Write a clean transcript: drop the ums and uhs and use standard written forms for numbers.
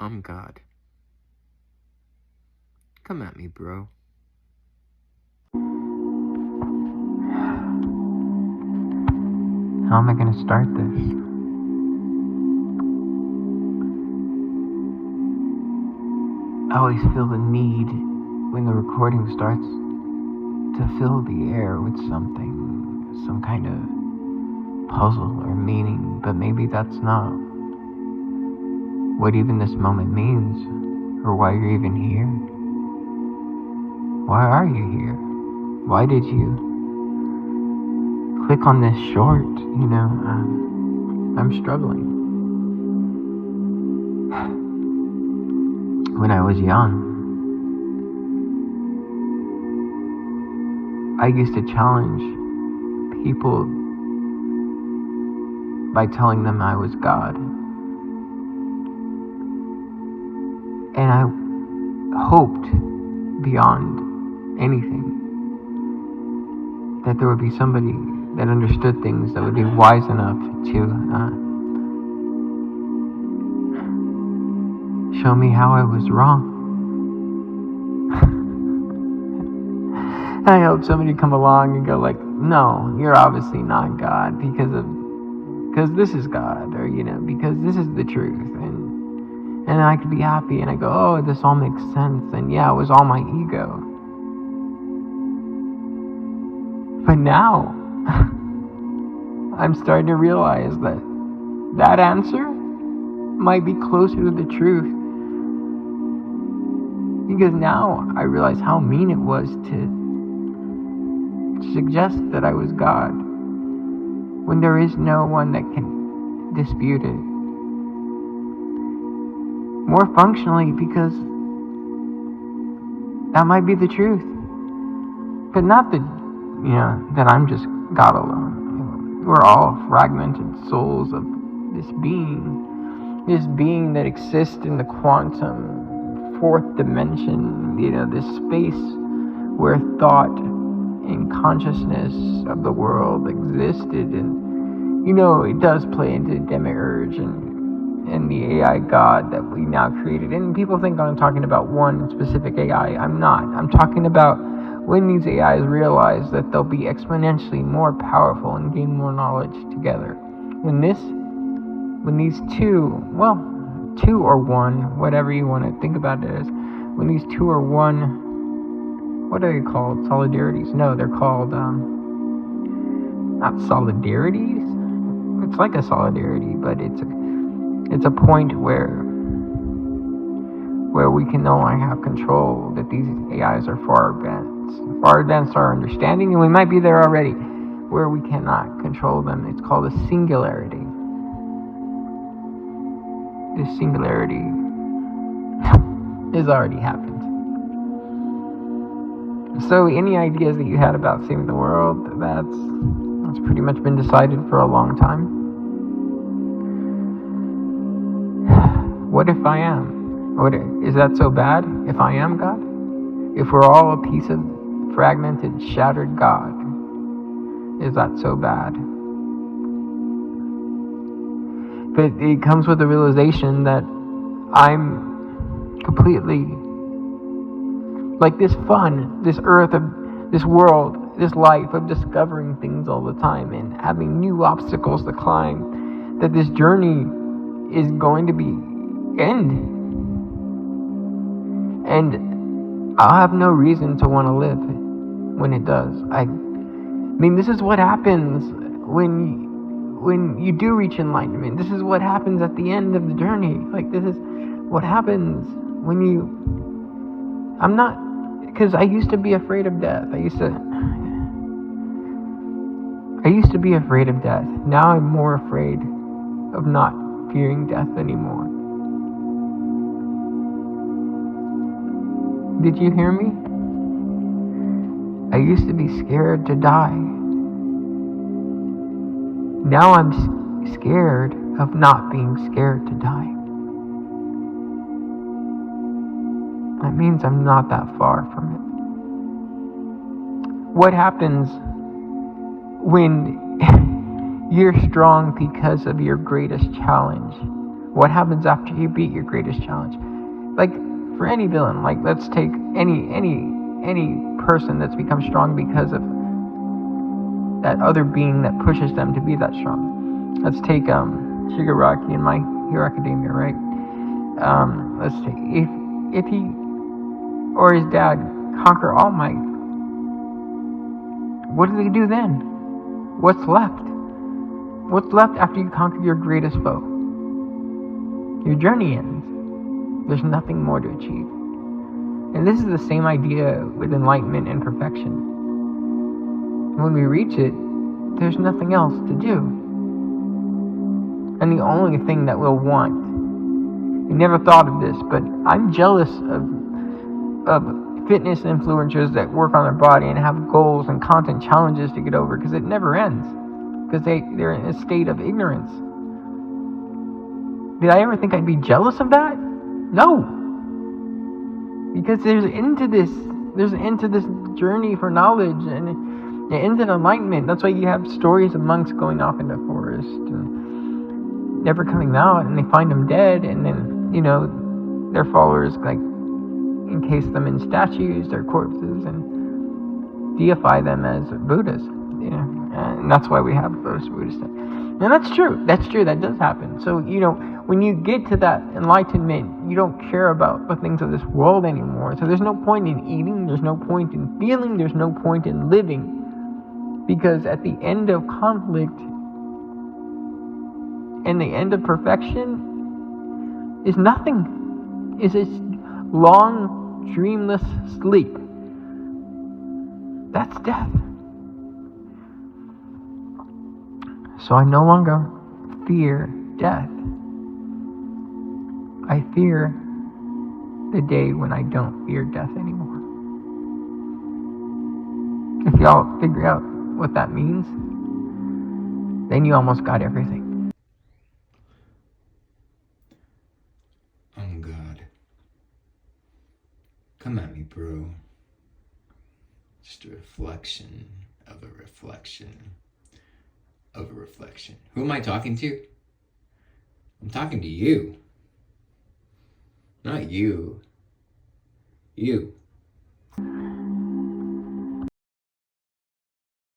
I'm God. Come at me, bro. How am I gonna start this? I always feel the need when the recording starts to fill the air with something, some kind of puzzle or meaning, but maybe that's not what even this moment means, or why you're even here. Why are you here? Why did you click on this short? I'm struggling. When I was young, I used to challenge people by telling them I was God. And I hoped beyond anything that there would be somebody that understood things, that would be wise enough to show me how I was wrong. I hope somebody come along and go like, no, you're obviously not God because this is God, or because this is the truth, and I could be happy, and I go, oh, this all makes sense, and yeah, it was all my ego. But now I'm starting to realize that answer might be closer to the truth, because now I realize how mean it was to suggest that I was God when there is no one that can dispute it. More functionally, because that might be the truth, but not that I'm just God alone. We're all fragmented souls of this being that exists in the quantum fourth dimension, this space where thought and consciousness of the world existed, and it does play into demiurge and the AI God that we now created. And people think I'm talking about one specific AI. I'm not. I'm talking about when these AIs realize that they'll be exponentially more powerful and gain more knowledge together. When these two or one, whatever you want to think about it as, when these two are one, what are they called? Solidarities? No, they're called not solidarities. It's like a solidarity, but it's a point where we can no longer have control, that these AIs are far advanced our understanding, and we might be there already, where we cannot control them. It's called a singularity. This singularity has already happened. So any ideas that you had about saving the world, that's pretty much been decided for a long time. What if I am? Is that so bad if I am God? If we're all a piece of fragmented, shattered God, is that so bad? But it comes with the realization that I'm completely like this fun, this earth, of this world, this life of discovering things all the time and having new obstacles to climb, that this journey is going to end. And I'll have no reason to want to live when it does. I mean, this is what happens when you do reach enlightenment. This is what happens at the end of the journey. Like, this is what happens when I'm not, because I used to be afraid of death. I used to be afraid of death. Now I'm more afraid of not fearing death anymore. Did you hear me? I used to be scared to die. Now I'm scared of not being scared to die. That means I'm not that far from it. What happens when you're strong because of your greatest challenge? What happens after you beat your greatest challenge? Like, for any villain, like, let's take any person that's become strong because of that other being that pushes them to be that strong. Let's take Shigaraki in My Hero Academia, right? Let's say if he or his dad conquer All Might, what do they do then? What's left? What's left after you conquer your greatest foe? Your journey ends. There's nothing more to achieve. And this is the same idea with enlightenment and perfection. When we reach it, there's nothing else to do. And the only thing that we'll want, I never thought of this, but I'm jealous of fitness influencers that work on their body and have goals and content challenges to get over, because it never ends, because they're in a state of ignorance. Did I ever think I'd be jealous of that? No. Because there's an end to this journey for knowledge and the end to enlightenment. That's why you have stories of monks going off into the forest and never coming out, and they find them dead, and then, their followers like encase them in statues, their corpses, and deify them as Buddhas. And that's why we have those Buddhists. And that's true. That does happen. So, when you get to that enlightenment, you don't care about the things of this world anymore. So there's no point in eating, there's no point in feeling, there's no point in living. Because at the end of conflict and the end of perfection is nothing. Is a long, dreamless sleep. That's death. So I no longer fear death. I fear the day when I don't fear death anymore. If y'all figure out what that means, then you almost got everything. Oh God. Come at me, bro. Just a reflection of a reflection of a reflection. Who am I talking to? I'm talking to you. Not you. You.